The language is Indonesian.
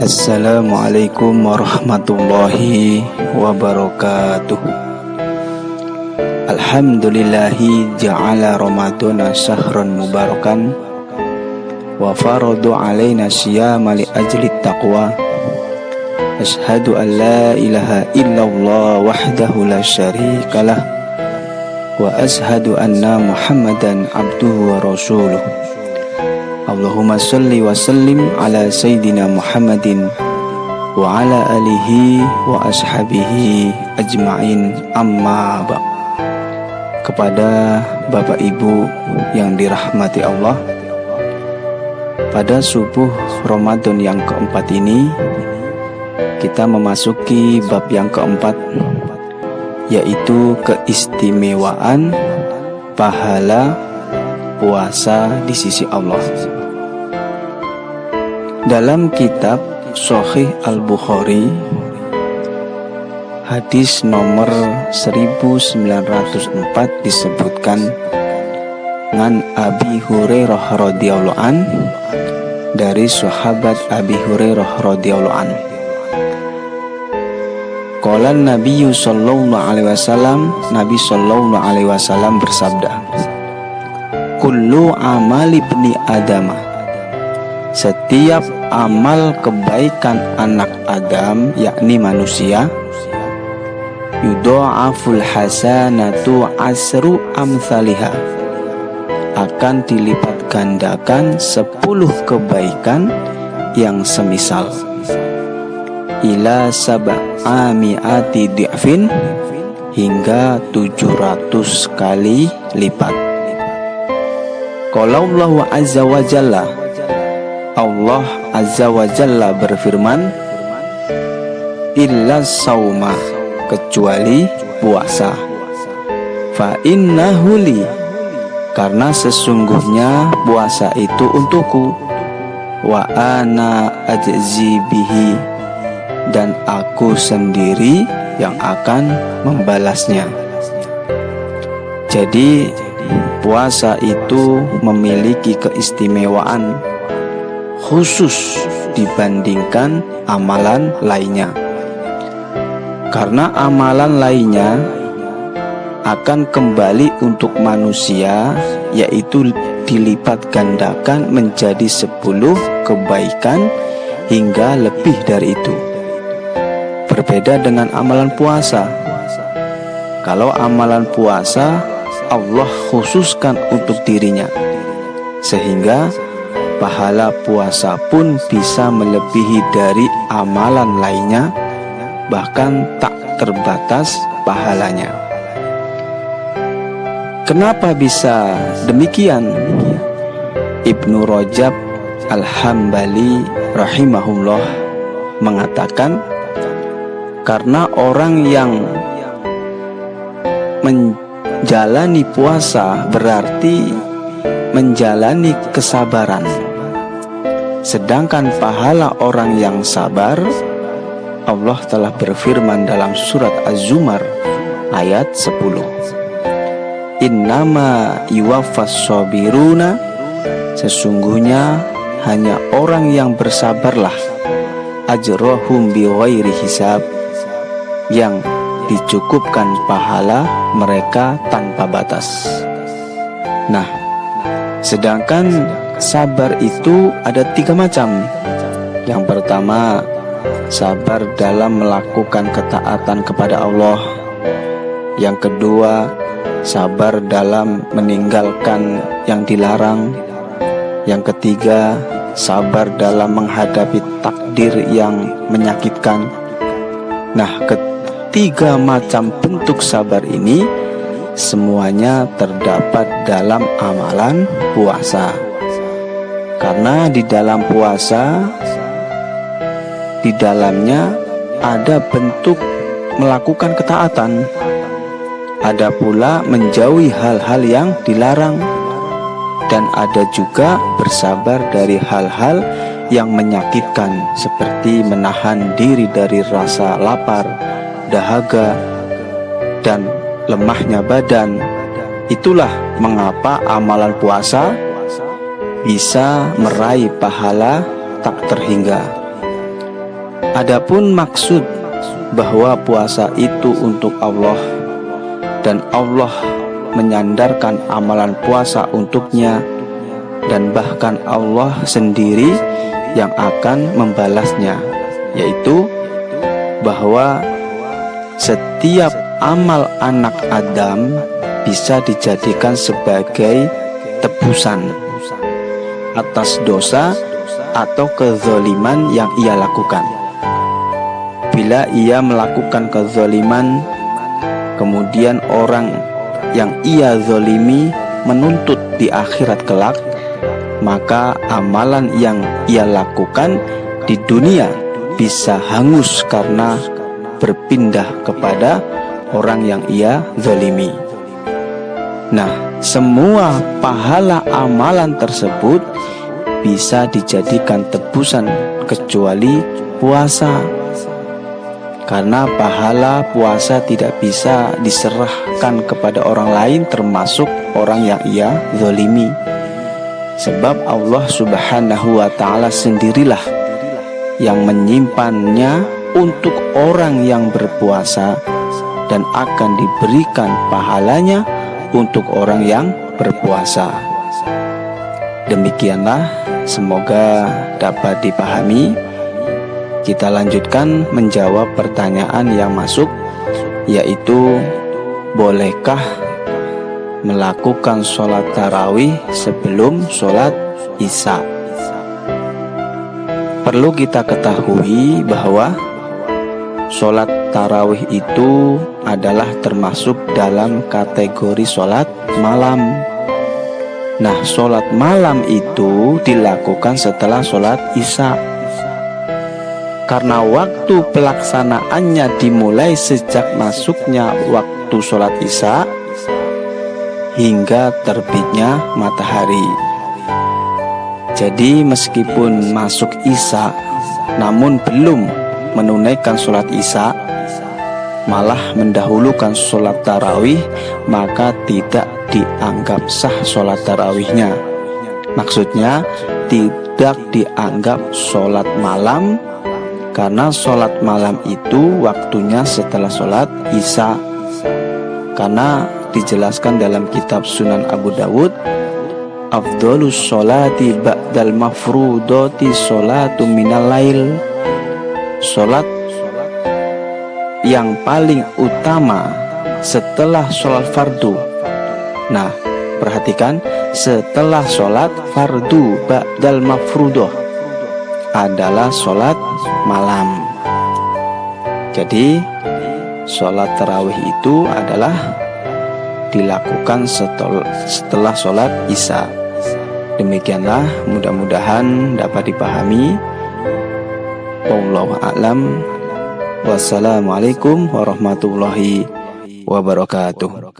Assalamualaikum warahmatullahi wabarakatuh. Alhamdulillahi ja'ala Ramadana syahran mubarakan wa faradu alaina siyama li ajli taqwa. Ashhadu an la ilaha illallah wahdahu la syarikalah wa ashhadu anna Muhammadan abduhu wa rasuluh. Allahumma salli wa sallim ala Sayyidina Muhammadin wa ala alihi wa ashabihi ajma'in, amma ba'd. Kepada Bapak Ibu yang dirahmati Allah, pada subuh Ramadan yang keempat ini kita memasuki bab yang keempat, yaitu keistimewaan pahala puasa di sisi Allah. Dalam kitab Sahih Al-Bukhari, hadis nomor 1904 disebutkan, ngan Abi Hurairah radhiyallahu an, dari sahabat Abi Hurairah radhiyallahu an. Qala Nabi sallallahu alaihi wasallam, Nabi sallallahu alaihi wasallam bersabda, kullu amali ibni adama, setiap amal kebaikan anak Adam, yakni manusia, yudha'aful hasanatu asru amthaliha, akan dilipat gandakan 10 kebaikan yang semisal, ila sab'ami'ati di'fin, hingga 700 kali lipat. Qala Allahu azza wa jalla, Allah azza wa jalla berfirman, illa sauma, kecuali puasa, fa innahu li, karena sesungguhnya puasa itu untukku, wa ana ajzi bihi, dan aku sendiri yang akan membalasnya. Jadi puasa itu memiliki keistimewaan khusus dibandingkan amalan lainnya, karena amalan lainnya akan kembali untuk manusia, yaitu dilipat gandakan menjadi 10 kebaikan hingga lebih dari itu. Berbeda dengan amalan puasa. Kalau amalan puasa Allah khususkan untuk dirinya, sehingga pahala puasa pun bisa melebihi dari amalan lainnya, bahkan tak terbatas pahalanya. Kenapa bisa demikian? Ibnu Rajab Al-Hambali rahimahullah mengatakan, karena orang yang menjalani puasa berarti menjalani kesabaran, sedangkan pahala orang yang sabar, Allah telah berfirman dalam surat Az-Zumar ayat 10, innama yuwaffas sabiruna, sesungguhnya hanya orang yang bersabarlah, ajrohum bighairi hisab, yang dicukupkan pahala mereka tanpa batas. Nah, sedangkan sabar itu ada 3 macam. Yang pertama, sabar dalam melakukan ketaatan kepada Allah. Yang kedua, sabar dalam meninggalkan yang dilarang. Yang ketiga, sabar dalam menghadapi takdir yang menyakitkan. Nah, ketiga macam bentuk sabar ini semuanya terdapat dalam amalan puasa. Karena di dalam puasa, di dalamnya ada bentuk melakukan ketaatan, ada pula menjauhi hal-hal yang dilarang, dan ada juga bersabar dari hal-hal yang menyakitkan, seperti menahan diri dari rasa lapar, dahaga, dan lemahnya badan. Itulah mengapa amalan puasa bisa meraih pahala tak terhingga. Adapun maksud bahwa puasa itu untuk Allah dan Allah menyandarkan amalan puasa untuknya, dan bahkan Allah sendiri yang akan membalasnya, yaitu bahwa setiap amal anak Adam bisa dijadikan sebagai tebusan atas dosa atau kezaliman yang ia lakukan. Bila ia melakukan kezaliman, kemudian orang yang ia zalimi menuntut di akhirat kelak, maka amalan yang ia lakukan di dunia bisa hangus karena berpindah kepada orang yang ia zalimi. Nah, semua pahala amalan tersebut bisa dijadikan tebusan kecuali puasa, karena pahala puasa tidak bisa diserahkan kepada orang lain termasuk orang yang ia zalimi. Sebab Allah Subhanahu wa ta'ala sendirilah yang menyimpannya untuk orang yang berpuasa, dan akan diberikan pahalanya untuk orang yang berpuasa. Demikianlah, semoga dapat dipahami. Kita lanjutkan menjawab pertanyaan yang masuk, yaitu bolehkah melakukan sholat tarawih sebelum sholat isya? Perlu kita ketahui bahwa sholat tarawih itu adalah termasuk dalam kategori sholat malam. Nah, sholat malam itu dilakukan setelah sholat isya, karena waktu pelaksanaannya dimulai sejak masuknya waktu sholat isya hingga terbitnya matahari. Jadi meskipun masuk isya namun belum menunaikan sholat isya, malah mendahulukan sholat tarawih, maka tidak dianggap sah sholat tarawihnya. Maksudnya tidak dianggap sholat malam, karena sholat malam itu waktunya setelah sholat isya. Karena dijelaskan dalam kitab Sunan Abu Dawud, afdhalus sholati ba'dal mafrudoti sholatu minal lail. Sholat yang paling utama setelah sholat fardu. Nah, perhatikan, setelah sholat fardu ba'dal mafrudoh adalah sholat malam. Jadi sholat tarawih itu adalah dilakukan setelah sholat isya. Demikianlah, mudah-mudahan dapat dipahami. Wallahu a'lam. Wassalamualaikum warahmatullahi wabarakatuh.